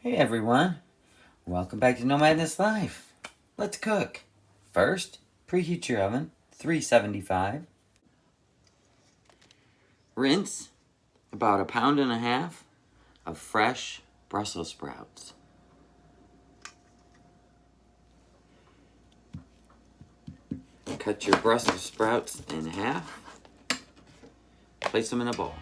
Hey everyone, welcome back to No Madness Life. Let's cook. First, preheat your oven, 375. Rinse about 1.5 pounds of fresh Brussels sprouts. Cut your Brussels sprouts in half. Place them in a bowl.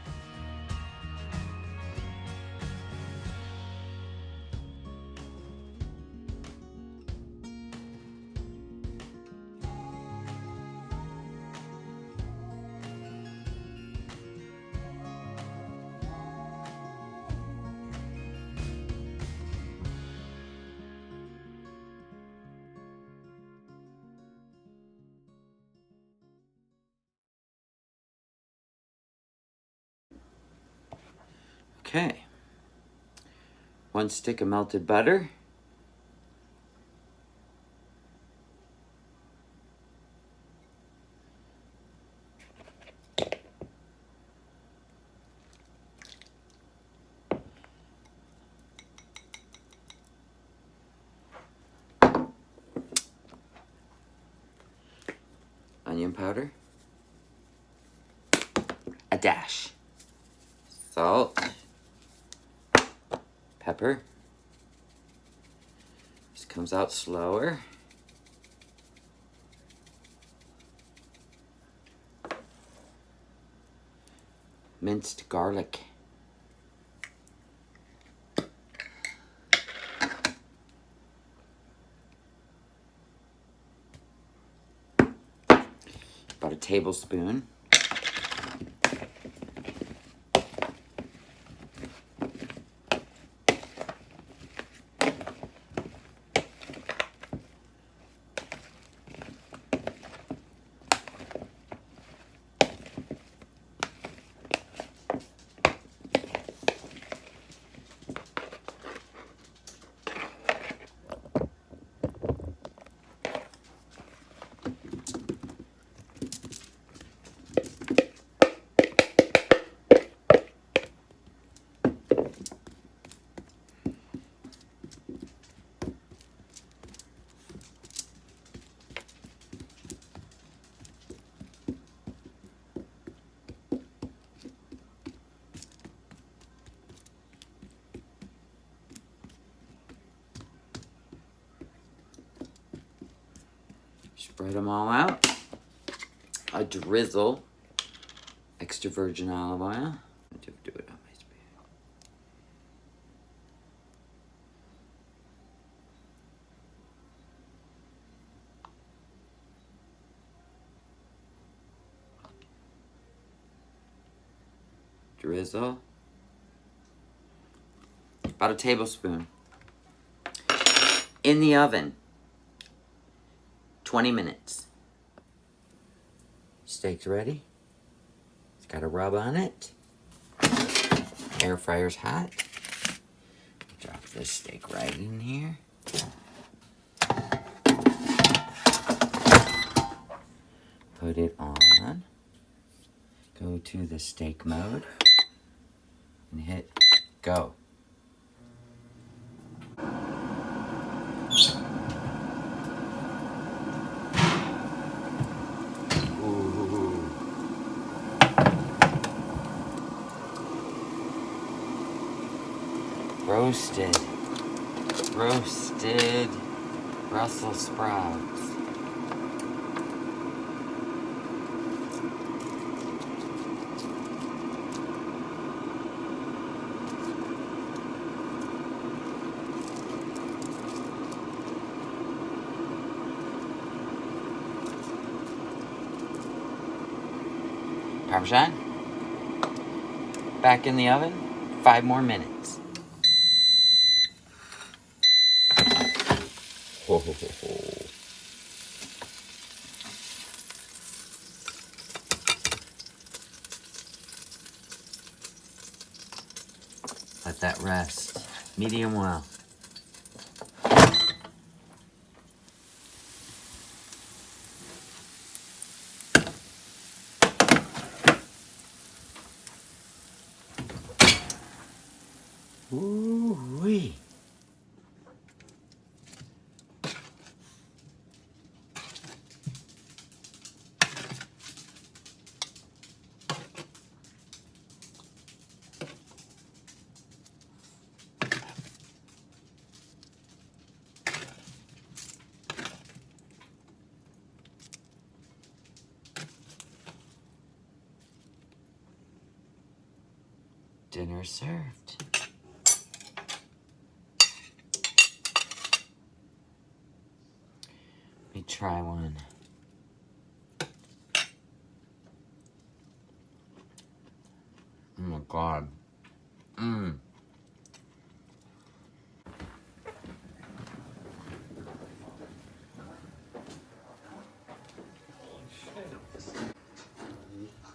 Okay. 1 stick of melted butter. Onion powder. A dash. Salt. Pepper. This comes out slower. Minced garlic. About a tablespoon. Spread them all out. A drizzle extra virgin olive oil. Do it on my spoon. Drizzle. About a tablespoon. In the oven. 20 minutes. Steak's ready. It's got a rub on it. Air fryer's hot. Drop this steak right in here. Put it on. Go to the steak mode. And hit go. Roasted Brussels sprouts. Parmesan. Back in the oven, 5 more minutes. Ho, ho, ho, ho. Let that rest. Medium well. Ooh-wee. Dinner served. Let me try one. Oh my God. Mmm.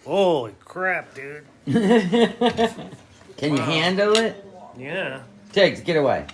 Holy crap, dude. Can you handle it? Yeah. Tiggs, get away.